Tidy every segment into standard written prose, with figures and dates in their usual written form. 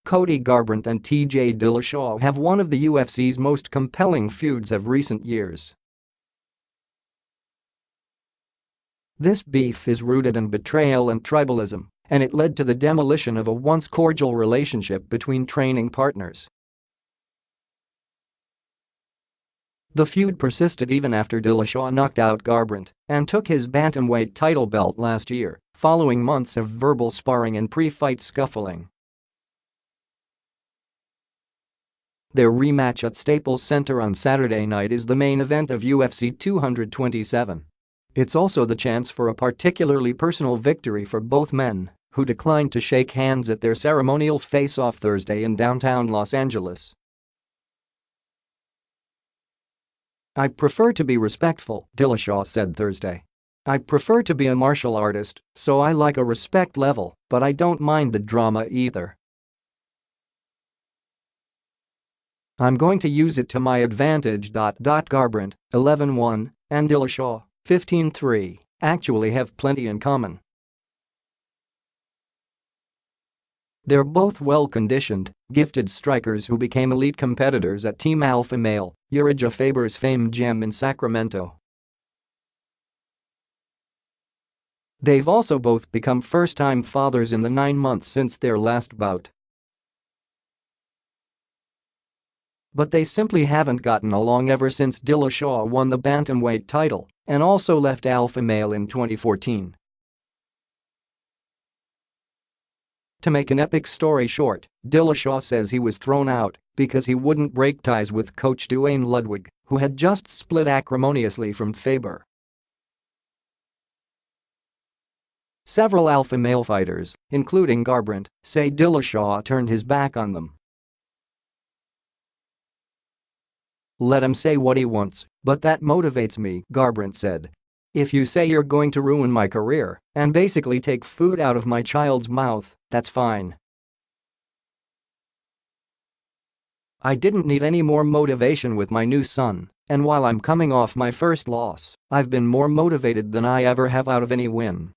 Cody Garbrandt and T.J. Dillashaw have one of the UFC's most compelling feuds of recent years. This beef is rooted in betrayal and tribalism, and it led to the demolition of a once cordial relationship between training partners. The feud persisted even after Dillashaw knocked out Garbrandt and took his bantamweight title belt last year, following months of verbal sparring and pre-fight scuffling. Their rematch at Staples Center on Saturday night is the main event of UFC 227. It's also the chance for a particularly personal victory for both men, who declined to shake hands at their ceremonial face-off Thursday in downtown Los Angeles. "I prefer to be respectful," Dillashaw said Thursday. "I prefer to be a martial artist, so I like a respect level, but I don't mind the drama either. I'm going to use it to my advantage." Garbrandt, 11-1, and Dillashaw, 15-3, actually have plenty in common. They're both well-conditioned, gifted strikers who became elite competitors at Team Alpha Male, Uriah Faber's famed gym in Sacramento. They've also both become first-time fathers in the 9 months since their last bout. But they simply haven't gotten along ever since Dillashaw won the bantamweight title and also left Alpha Male in 2014. To make an epic story short, Dillashaw says he was thrown out because he wouldn't break ties with coach Duane Ludwig, who had just split acrimoniously from Faber. Several Alpha Male fighters, including Garbrandt, say Dillashaw turned his back on them. "Let him say what he wants, but that motivates me," Garbrandt said. "If you say you're going to ruin my career and basically take food out of my child's mouth, that's fine. I didn't need any more motivation with my new son, and while I'm coming off my first loss, I've been more motivated than I ever have out of any win."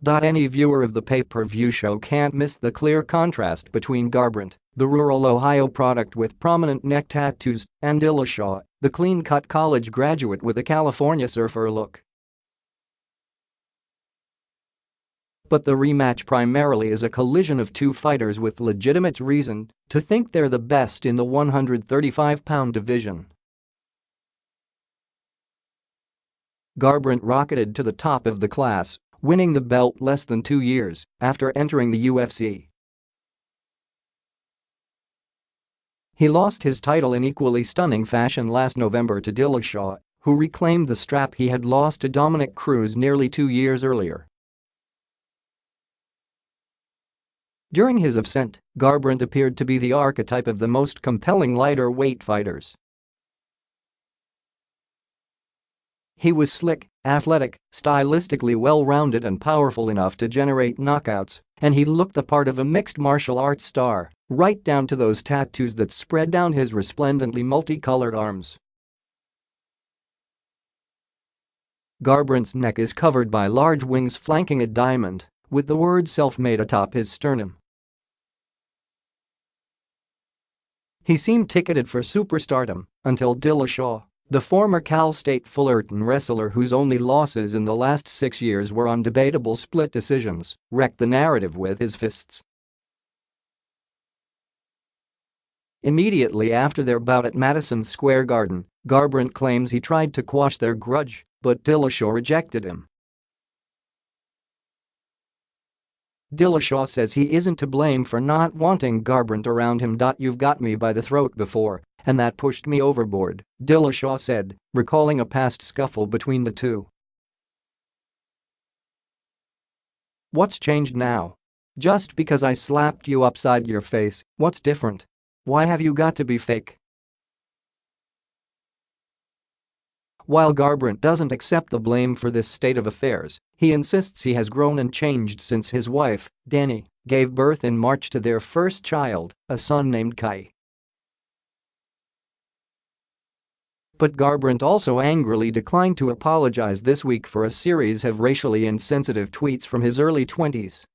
Any viewer of the pay-per-view show can't miss the clear contrast between Garbrandt, the rural Ohio product with prominent neck tattoos, and Dillashaw, the clean-cut college graduate with a California surfer look. But the rematch primarily is a collision of two fighters with legitimate reason to think they're the best in the 135-pound division. Garbrandt rocketed to the top of the class, winning the belt less than 2 years after entering the UFC. He lost his title in equally stunning fashion last November to Dillashaw, who reclaimed the strap he had lost to Dominick Cruz nearly 2 years earlier. During his ascent, Garbrandt appeared to be the archetype of the most compelling lighter weight fighters. He was slick, athletic, stylistically well-rounded and powerful enough to generate knockouts, and he looked the part of a mixed martial arts star, right down to those tattoos that spread down his resplendently multicolored arms. Garbrandt's neck is covered by large wings flanking a diamond, with the word self-made atop his sternum. He seemed ticketed for superstardom until Dillashaw, the former Cal State Fullerton wrestler whose only losses in the last 6 years were on debatable split decisions, wrecked the narrative with his fists. Immediately after their bout at Madison Square Garden, Garbrandt claims he tried to quash their grudge, but Dillashaw rejected him. Dillashaw says he isn't to blame for not wanting Garbrandt around him. "You've got me by the throat before, and that pushed me overboard," Dillashaw said, recalling a past scuffle between the two. "What's changed now? Just because I slapped you upside your face, what's different? Why have you got to be fake?" While Garbrandt doesn't accept the blame for this state of affairs, he insists he has grown and changed since his wife, Dani, gave birth in March to their first child, a son named Kai. But Garbrandt also angrily declined to apologize this week for a series of racially insensitive tweets from his early 20s.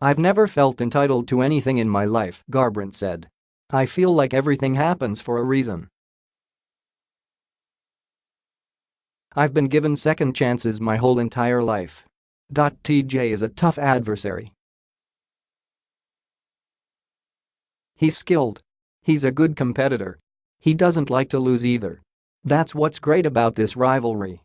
"I've never felt entitled to anything in my life," Garbrandt said. "I feel like everything happens for a reason. I've been given second chances my whole entire life. TJ is a tough adversary. He's skilled. He's a good competitor. He doesn't like to lose either. That's what's great about this rivalry."